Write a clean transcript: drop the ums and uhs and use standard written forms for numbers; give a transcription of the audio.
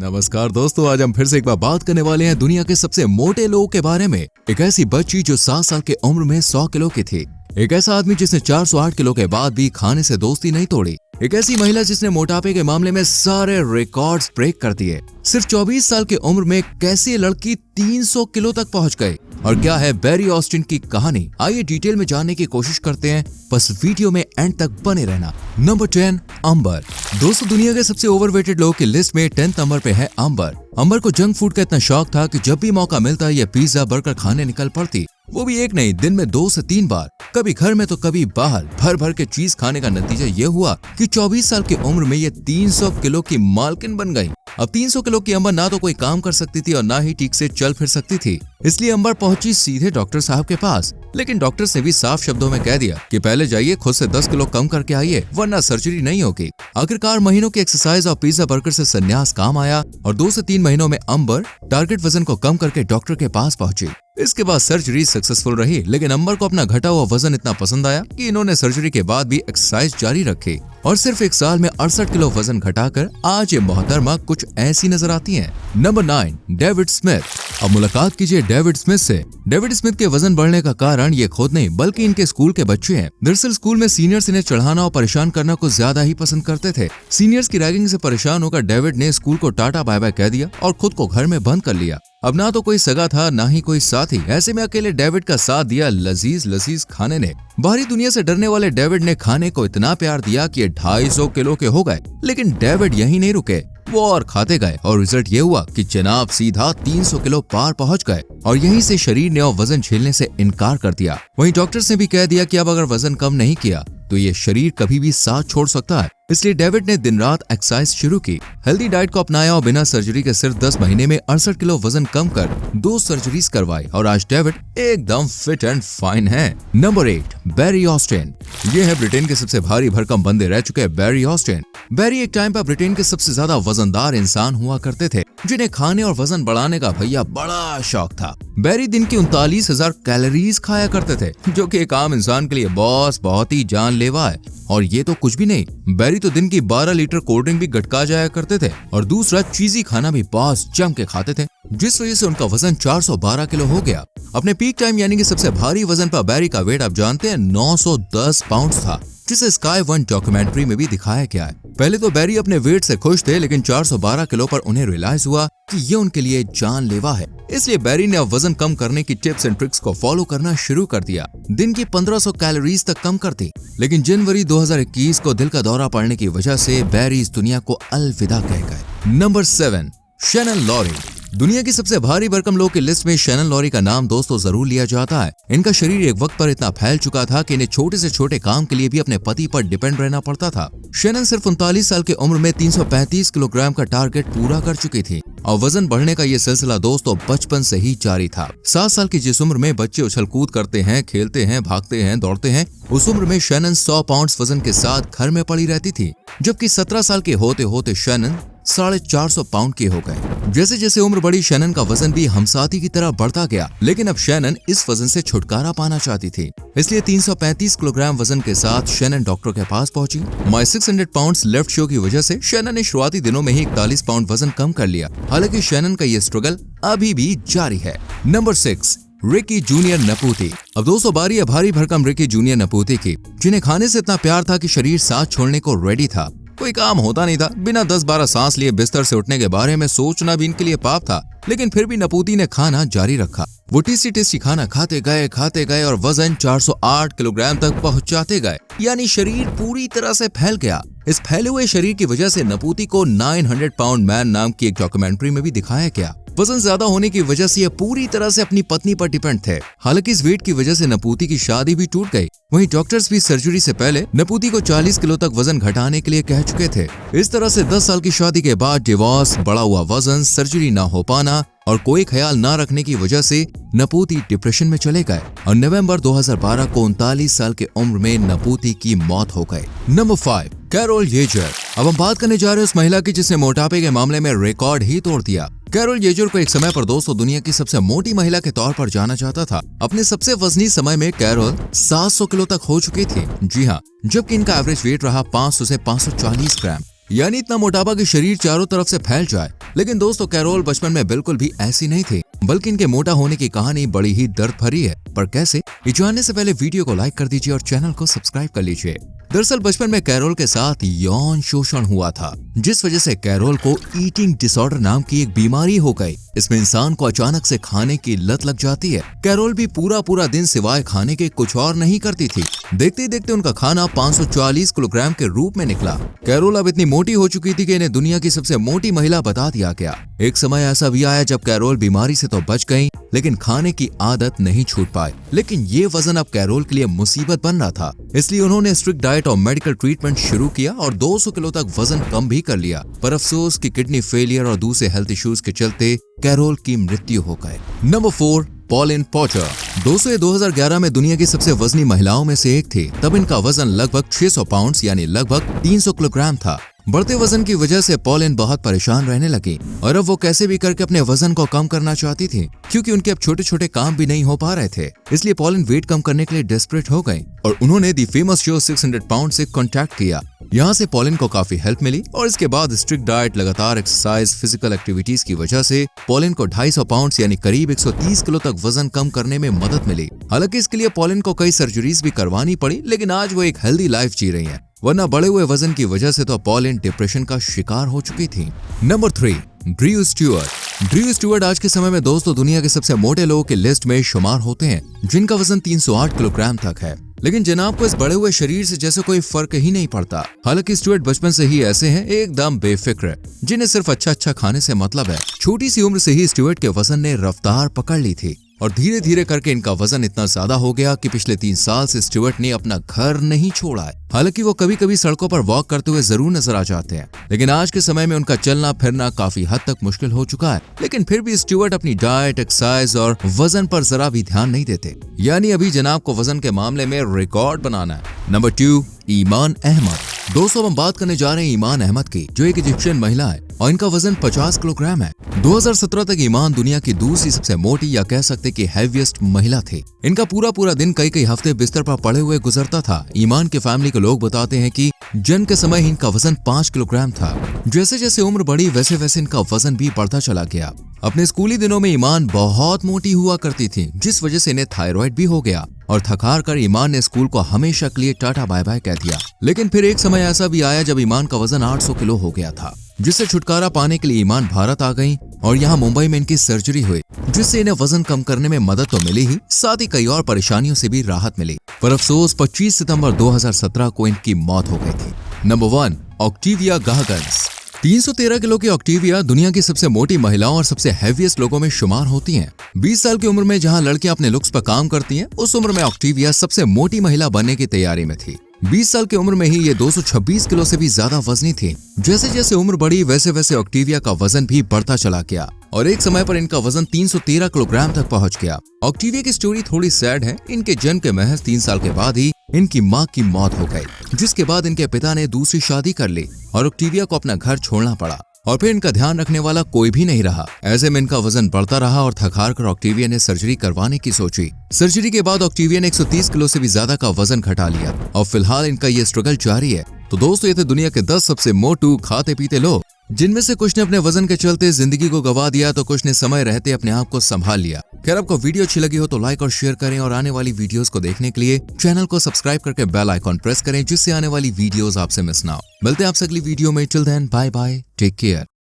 नमस्कार दोस्तों, आज हम फिर से एक बार बात करने वाले हैं दुनिया के सबसे मोटे लोगों के बारे में। एक ऐसी बच्ची जो 7 साल की उम्र में 100 किलो की थी। एक ऐसा आदमी जिसने 408 किलो के बाद भी खाने से दोस्ती नहीं तोड़ी। एक ऐसी महिला जिसने मोटापे के मामले में सारे रिकॉर्ड्स ब्रेक कर दिए। सिर्फ 24 साल की उम्र में कैसे लड़की 300 किलो तक पहुंच गई और क्या है बैरी ऑस्टिन की कहानी, आइए डिटेल में जानने की कोशिश करते हैं। बस वीडियो में एंड तक बने रहना। नंबर 10, अंबर। दोस्तों, दुनिया के सबसे ओवरवेटेड लोगों की लिस्ट में 10th नंबर पे है अंबर। अंबर को जंक फूड का इतना शौक था कि जब भी मौका मिलता ये पिज्जा बर्गर खाने निकल पड़ती। वो भी एक नहीं, दिन में 2 से 3 बार, कभी घर में तो कभी बाहर। भर भर के चीज खाने का नतीजा ये हुआ कि 24 साल की उम्र में ये 300 किलो की मालकिन बन गई। अब 300 किलो की अंबर ना तो कोई काम कर सकती थी और ना ही ठीक से चल फिर सकती थी। इसलिए अंबर पहुंची सीधे डॉक्टर साहब के पास। लेकिन डॉक्टर ने भी साफ शब्दों में कह दिया कि पहले जाइए खुद से 10 किलो कम करके आइए, वरना सर्जरी नहीं होगी। आखिरकार महीनों की एक्सरसाइज और पिज्जा बर्गर से संन्यास काम आया और 2 से 3 महीनों में अंबर टारगेट वजन को कम करके डॉक्टर के पास पहुंची। इसके बाद सर्जरी सक्सेसफुल रही, लेकिन अंबर को अपना घटा हुआ वजन इतना पसंद आया कि इन्होंने सर्जरी के बाद भी एक्सरसाइज जारी रखी और सिर्फ 1 साल में 68 किलो वजन घटाकर आज ये मोहतरमा कुछ ऐसी नजर आती हैं। Number 9, David Smith. अब मुलाकात कीजिए डेविड स्मिथ से। डेविड स्मिथ के वजन बढ़ने का कारण ये खुद नहीं बल्कि इनके स्कूल के बच्चे हैं। दरअसल स्कूल में सीनियर्स इन्हें चढ़ाना और परेशान करना कुछ ज्यादा ही पसंद करते थे। सीनियर्स की रैगिंग से परेशान होकर डेविड ने स्कूल को टाटा बाय बाय कह दिया और खुद को घर में बंद कर लिया। अब ना तो कोई सगा था ना ही कोई साथी। ऐसे में अकेले डेविड का साथ दिया लजीज लजीज खाने ने। बाहरी दुनिया से डरने वाले डेविड ने खाने को इतना प्यार दिया कि 250 किलो के हो गए। लेकिन डेविड यहीं नहीं रुके, वो और खाते गए और रिजल्ट ये हुआ कि जनाब सीधा 300 किलो पार पहुंच गए और यहीं से शरीर ने और वजन झेलने से इनकार कर दिया। वहीं डॉक्टर्स ने भी कह दिया कि अब अगर वजन कम नहीं किया तो ये शरीर कभी भी साथ छोड़ सकता है। इसलिए डेविड ने दिन रात एक्सरसाइज शुरू की, हेल्दी डाइट को अपनाया और बिना सर्जरी के सिर्फ 10 महीने में 68 किलो वजन कम कर 2 सर्जरीज करवाई और आज डेविड एकदम फिट एंड फाइन है। नंबर 8, बैरी ऑस्टिन। ये है ब्रिटेन के सबसे भारी भरकम बंदे रह चुके बैरी ऑस्टिन। बैरी एक टाइम पर ब्रिटेन के सबसे ज्यादा वजनदार इंसान हुआ करते थे, जिन्हें खाने और वजन बढ़ाने का भैया बड़ा शौक था। बैरी दिन की 39,000 कैलोरीज खाया करते थे, जो कि एक आम इंसान के लिए बॉस बहुत ही जानलेवा है। और ये तो कुछ भी नहीं, बैरी तो दिन की 12 लीटर कोल्ड ड्रिंक भी गटका जाया करते थे और दूसरा चीजी खाना भी बॉस जम के खाते थे, जिस वजह से उनका वजन 412 किलो हो गया। अपने पीक टाइम यानी कि सबसे भारी वजन पर बैरी का वेट आप जानते हैं 910 पाउंड था, जिसे स्काई वन डॉक्यूमेंट्री में भी दिखाया गया है। पहले तो बैरी अपने वेट से खुश थे, लेकिन 412 किलो पर उन्हें रियलाइज हुआ कि ये उनके लिए जानलेवा है। इसलिए बैरी ने अब वजन कम करने की टिप्स एंड ट्रिक्स को फॉलो करना शुरू कर दिया। दिन की 1500 कैलोरीज तक कम करती। लेकिन जनवरी 2021 को दिल का दौरा पड़ने की वजह से बैरी इस दुनिया को अलविदा कह गए। Number 7, Shannon Lowry. दुनिया की सबसे भारी भरकम लोगों की लिस्ट में शैनन लॉरी का नाम दोस्तों जरूर लिया जाता है। इनका शरीर एक वक्त पर इतना फैल चुका था कि इन्हें छोटे से छोटे काम के लिए भी अपने पति पर डिपेंड रहना पड़ता था। शैनन सिर्फ 39 साल की उम्र में 335 किलोग्राम का टारगेट पूरा कर चुकी थी और वजन बढ़ने का ये सिलसिला दोस्तों बचपन से ही जारी था। 7 साल की जिस उम्र में बच्चे उछल कूद करते हैं, खेलते हैं, भागते हैं, दौड़ते हैं, उस उम्र में शैनन 100 पाउंड वजन के साथ घर में पड़ी रहती थी, जबकि 17 साल के होते होते शैनन 450 पाउंड के हो गए। जैसे जैसे उम्र बढ़ी शैनन का वजन भी हमसाथी की तरह बढ़ता गया, लेकिन अब शैनन इस वजन से छुटकारा पाना चाहती थी। इसलिए 335 किलोग्राम वजन के साथ शैनन डॉक्टर के पास पहुंची। माय 600 पाउंड्स लेफ्ट शो की वजह से शैनन ने शुरुआती दिनों में ही 41 पाउंड वजन कम कर लिया। हालांकि शैनन का ये स्ट्रगल अभी भी जारी है। नंबर 6, रिकी जूनियर नपूती। अब दोस्तों बारी है भारी भरकम रिकी जूनियर नपूती की, जिन्हें खाने से इतना प्यार था कि शरीर साथ छोड़ने को रेडी था। कोई काम होता नहीं था, बिना 10-12 सांस लिए बिस्तर से उठने के बारे में सोचना भी इनके लिए पाप था। लेकिन फिर भी नपूती ने खाना जारी रखा। वो टेस्टी खाना खाते गए और वजन 408 किलोग्राम तक पहुंचाते गए, यानी शरीर पूरी तरह से फैल गया। इस फैले हुए शरीर की वजह से नपूती को 900 पाउंड मैन नाम की एक डॉक्यूमेंट्री में भी दिखाया गया। वजन ज्यादा होने की वजह से ये पूरी तरह से अपनी पत्नी पर डिपेंड थे। हालांकि इस वेट की वजह से नपूती की शादी भी टूट गई। वहीं डॉक्टर्स भी सर्जरी से पहले नपूती को 40 किलो तक वजन घटाने के लिए कह चुके थे। इस तरह से 10 साल की शादी के बाद डिवोर्स, बढ़ा हुआ वजन, सर्जरी ना हो पाना और कोई ख्याल ना रखने की वजह से नपूती डिप्रेशन में चले गए और नवंबर 2012 को 39 साल की उम्र में नपूती की मौत हो गई। Number 5, Carol Yeager. अब हम बात करने जा रहे हैं उस महिला की जिसने मोटापे के मामले में रिकॉर्ड ही तोड़ दिया। कैरोल येजर को एक समय पर दोस्तों दुनिया की सबसे मोटी महिला के तौर पर जाना जाता था। अपने सबसे वजनी समय में कैरोल 700 किलो तक हो चुकी थी। जी हाँ, जबकि इनका एवरेज वेट रहा 500 से 540 ग्राम। यानी इतना मोटापा कि शरीर चारों तरफ से फैल जाए। लेकिन दोस्तों कैरोल बचपन में बिल्कुल भी ऐसी नहीं थी, बल्कि इनके मोटा होने की कहानी बड़ी ही दर्द भरी है। पर कैसे, ये जानने से पहले वीडियो को लाइक कर दीजिए और चैनल को सब्सक्राइब कर लीजिए। दरअसल बचपन में कैरोल के साथ यौन शोषण हुआ था, जिस वजह से कैरोल को ईटिंग डिसऑर्डर नाम की एक बीमारी हो गई। इसमें इंसान को अचानक से खाने की लत लग जाती है। कैरोल भी पूरा दिन सिवाय खाने के कुछ और नहीं करती थी। देखते ही देखते उनका खाना 540 किलोग्राम के रूप में निकला। कैरोल अब इतनी मोटी हो चुकी थी कि इन्हें दुनिया की सबसे मोटी महिला बता दिया गया। एक समय ऐसा भी आया जब कैरोल बीमारी से तो बच गई, लेकिन खाने की आदत नहीं छूट पाई। लेकिन ये वजन अब कैरोल के लिए मुसीबत बन रहा था, इसलिए उन्होंने स्ट्रिक्ट डाइट और मेडिकल ट्रीटमेंट शुरू किया और 200 किलो तक वजन कम भी कर लिया। पर अफसोस कि किडनी फेलियर और दूसरे हेल्थ इश्यूज के चलते कैरोल की मृत्यु हो गई। Number 4, Pauline Porter. दोस्तों ये 2011 में दुनिया की सबसे वजनी महिलाओं में से एक थी। तब इनका वजन लगभग 600 पाउंड यानी लगभग 300 किलोग्राम था। बढ़ते वजन की वजह से पॉलिन बहुत परेशान रहने लगी और अब वो कैसे भी करके अपने वजन को कम करना चाहती थी, क्योंकि उनके अब छोटे छोटे काम भी नहीं हो पा रहे थे। इसलिए पॉलिन वेट कम करने के लिए डेस्परेट हो गई और उन्होंने दी फेमस शो 600 पाउंड से कांटेक्ट किया। यहाँ से पॉलिन को काफी हेल्प मिली और इसके बाद स्ट्रिक्ट डाइट, लगातार एक्सरसाइज, फिजिकल एक्टिविटीज की वजह से पॉलिन को 250 पाउंड यानी करीब 130 किलो तक वजन कम करने में मदद मिली। हालांकि इसके लिए पॉलिन को कई सर्जरीज भी करवानी पड़ी, लेकिन आज वो एक हेल्दी लाइफ जी रही है। वरना बढ़े हुए वजन की वजह से तो पॉलिन डिप्रेशन का शिकार हो चुकी थी। Number 3, Drew Stuart. Drew Stuart आज के समय में दोस्तों दुनिया के सबसे मोटे लोगों की लिस्ट में शुमार होते हैं, जिनका वजन 308 किलोग्राम तक है। लेकिन जनाब को इस बड़े हुए शरीर से जैसे कोई फर्क ही नहीं पड़ता। हालांकि स्टुअर्ट बचपन से ही ऐसे हैं, एकदम बेफिक्र, जिन्हें सिर्फ अच्छा खाने से मतलब है। छोटी सी उम्र से ही स्टुअर्ट के वजन ने रफ्तार पकड़ ली थी और धीरे धीरे करके इनका वजन इतना ज्यादा हो गया कि पिछले 3 साल से स्टुअर्ट ने अपना घर नहीं छोड़ा है। हालांकि वो कभी कभी सड़कों पर वॉक करते हुए जरूर नजर आ जाते हैं, लेकिन आज के समय में उनका चलना फिरना काफी हद तक मुश्किल हो चुका है। लेकिन फिर भी स्टुअर्ट अपनी डाइट, एक्सरसाइज और वजन पर जरा भी ध्यान नहीं देते। यानी अभी जनाब को वजन के मामले में रिकॉर्ड बनाना है। नंबर 2, ईमान अहमद। दोस्तों हम बात करने जा रहे हैं ईमान अहमद की, जो एक इजिप्शियन महिला है और इनका वजन 50 किलोग्राम है। 2017 तक ईमान दुनिया की दूसरी सबसे मोटी या कह सकते कि हैवीएस्ट महिला थी। इनका पूरा दिन कई हफ्ते बिस्तर पर पड़े हुए गुजरता था। ईमान के फैमिली के लोग बताते हैं कि जन्म के समय इनका वजन 5 किलोग्राम था। जैसे जैसे उम्र बढ़ी वैसे वैसे इनका वजन भी बढ़ता चला गया। अपने स्कूली दिनों में ईमान बहुत मोटी हुआ करती थी, जिस वजह से इन्हें थायराइड भी हो गया और थकार कर ईमान ने स्कूल को हमेशा के लिए टाटा बाय बाय कह दिया। लेकिन फिर एक समय ऐसा भी आया जब ईमान का वजन 800 किलो हो गया था, जिससे छुटकारा पाने के लिए ईमान भारत आ गई और यहाँ मुंबई में इनकी सर्जरी हुई, जिससे इन्हें वजन कम करने में मदद तो मिली ही, साथ ही कई और परेशानियों से भी राहत मिली। पर अफसोस 25 सितंबर 2017 को इनकी मौत हो गई थी। नंबर 1, ऑक्टेविया गाहगन्स। 313 किलो की ऑक्टेविया दुनिया की सबसे मोटी महिलाओं और सबसे हैवीएस्ट लोगों में शुमार होती हैं। 20 साल की उम्र में जहां लड़कियां अपने लुक्स पर काम करती हैं, उस उम्र में ऑक्टेविया सबसे मोटी महिला बनने की तैयारी में थी। 20 साल की उम्र में ही ये 226 किलो से भी ज्यादा वजनी थी। जैसे जैसे उम्र बढ़ी वैसे वैसे ऑक्टेविया का वजन भी बढ़ता चला गया और एक समय पर इनका वजन 313 किलोग्राम तक पहुंच गया। ऑक्टेविया की स्टोरी थोड़ी सैड है। इनके जन्म के महज 3 साल के बाद ही इनकी मां की मौत हो गई, जिसके बाद इनके पिता ने दूसरी शादी कर ली और ऑक्टेविया को अपना घर छोड़ना पड़ा और फिर इनका ध्यान रखने वाला कोई भी नहीं रहा। ऐसे में इनका वजन बढ़ता रहा और थक-हार कर ऑक्टेविया ने सर्जरी करवाने की सोची। सर्जरी के बाद ऑक्टेविया ने 130 किलो से भी ज्यादा का वजन घटा लिया और फिलहाल इनका ये स्ट्रगल जारी है। तो दोस्तों ये थे दुनिया के 10 सबसे मोटू खाते पीते लोग, जिनमें से कुछ ने अपने वजन के चलते जिंदगी को गवा दिया तो कुछ ने समय रहते अपने आप को संभाल लिया। खैर आपको वीडियो अच्छी लगी हो तो लाइक और शेयर करें और आने वाली वीडियोस को देखने के लिए चैनल को सब्सक्राइब करके बेल आइकॉन प्रेस करें, जिससे आने वाली वीडियोस आपसे मिस ना हो। मिलते हैं आपसे अगली वीडियो में। Till then bye bye, take care.